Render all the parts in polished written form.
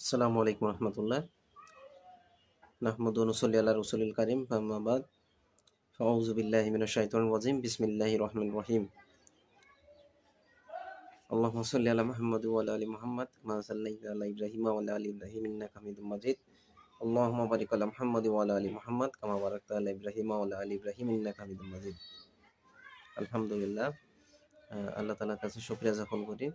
আসসালামু আলাইকুম রহমতুল্লাহ। নাহমাদু ওয়া নুসাল্লি আলা রাসূলিল কারীম, আম্মা বাদ। আউযু বিল্লাহি মিনাশ শাইতানির রাজিম। বিসমিল্লাহির রহমানির রহিম। আল্লাহুম্মা সাল্লি আলা মুহাম্মাদ ওয়া আলা আলি মুহাম্মাদ কামা সাল্লাইতা আলা ইব্রাহিম ওয়া আলা আলি ইব্রাহিম ইন্নাকা হামিদুম মাজিদ। আল্লাহুম্মা বারিক আলা মুহাম্মাদ ওয়া আলা আলি মুহাম্মাদ কামা বারাকতা আলা ইব্রাহিম ওয়া আলা আলি ইব্রাহিম ইন্নাকা হামিদুম মাজিদ। আলহামদুলিল্লাহ, আল্লাহ তাআলার কাছে শুকরিয়া জ্ঞাপন করি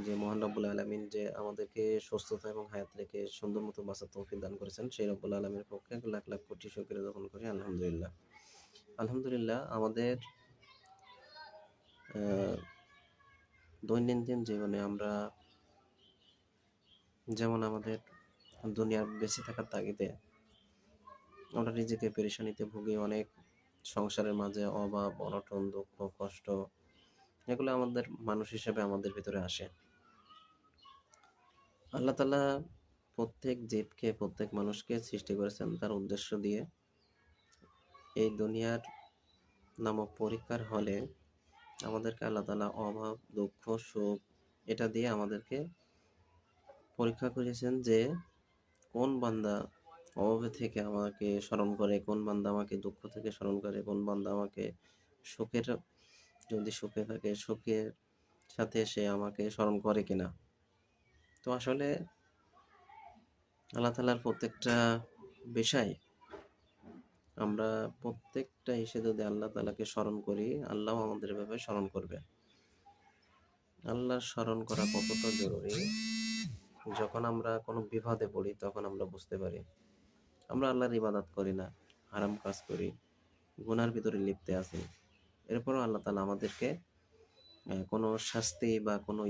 যে মহান রব্বুল আলামিন যে আমাদেরকে সুস্থতা এবং হায়াত রেখে সুন্দর মতো বাঁচার তৌফিক দান করেছেন, সেই রব্বুল আলামিনের পক্ষে লাখ লাখ কোটি শুকরিয়া জ্ঞাপন করি। আলহামদুলিল্লাহ। আলহামদুলিল্লাহ, আমাদের দৈনন্দিন জীবনে আমরা যেমন আমাদের দুনিয়ার বেঁচে থাকার তাগিদে আমরা নিজেকে পেরেশানিতে ভুগি অনেক। সংসারের মাঝে অভাব, অনটন, দুঃখ, কষ্ট, এগুলো আমাদের মানুষ হিসেবে আমাদের ভিতরে আসে। আল্লাহ তাআলা প্রত্যেক জীবকে, প্রত্যেক মানুষকে সৃষ্টি করেছেন তার উদ্দেশ্য দিয়ে। এই দুনিয়ার নামক পরীক্ষার হলে আমাদেরকে আল্লাহ তাআলা অভাব, দুঃখ, সুখ এটা দিয়ে আমাদেরকে পরীক্ষা করেছেন যে কোন বান্দা অভাবে থেকে আমাকে স্মরণ করে, কোন বান্দা আমাকে দুঃখ থেকে স্মরণ করে, কোন বান্দা আমাকে সুখের, যদি সুখে থাকে সুখের সাথে সে আমাকে স্মরণ করে কিনা। তো আসলে আল্লাহ তাআলার প্রত্যেকটা বিষয় আমরা প্রত্যেকটা এসে যদি আল্লাহ তাআলাকে স্মরণ করি, আল্লাহও আমাদের এভাবে স্মরণ করবে। আল্লাহর স্মরণ করা কতটা জরুরি, যখন আমরা কোনো বিপদে পড়ি তখন আমরা বুঝতে পারি। আমরা আল্লাহর ইবাদত করি না, হারাম কাজ করি, গুনার ভিতরে লিপ্তে আছি। এরপরও আল্লাহ তাআলা আমাদেরকে কোনো শাস্তি বা কোনো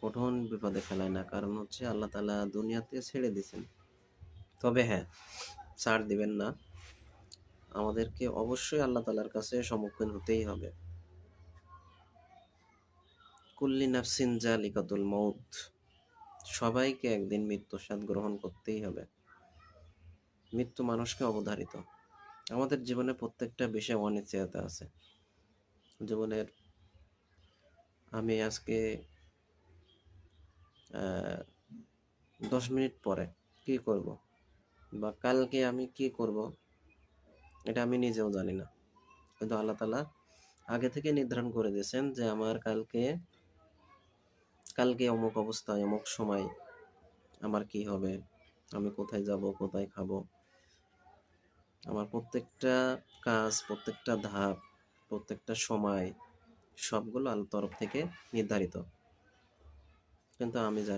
কঠিন বিপদে ফেলায় না। কারণ হচ্ছে আল্লাহ তাআলা দুনিয়াতে ছেড়ে দিয়েছেন। তবে হ্যাঁ, ছাড় দিবেন না। আমাদেরকে অবশ্যই আল্লাহ তাআলার কাছে সম্মুখীন হতেই হবে। কুল্লি নাফসিন যালিকাতুল মউত। সবাইকে একদিন মৃত্যুর স্বাদ গ্রহণ করতেই হবে। মৃত্যু মানুষকে অবধারিত। আমাদের জীবনে প্রত্যেকটা বিষয়ে অনিশ্চয়তা আছে। জীবনের আমি আজকে 10 মিনিট পরে কি করব বা কালকে আমি কি করব, এটা আমি নিজেও জানি না। কিন্তু আল্লাহ তাআলা আগে থেকে নির্ধারণ করে দিয়েছেন যে আমার কালকে অমুক অবস্থায়, অমুক সময় আমার কি হবে, আমি কোথায় যাব, কোথায় খাবো। আমার প্রত্যেকটা কাজ, প্রত্যেকটা ধাপ, প্রত্যেকটা সময় সবগুলো আল্লাহর তরফ থেকে নির্ধারিত। কিন্তু আমি জানি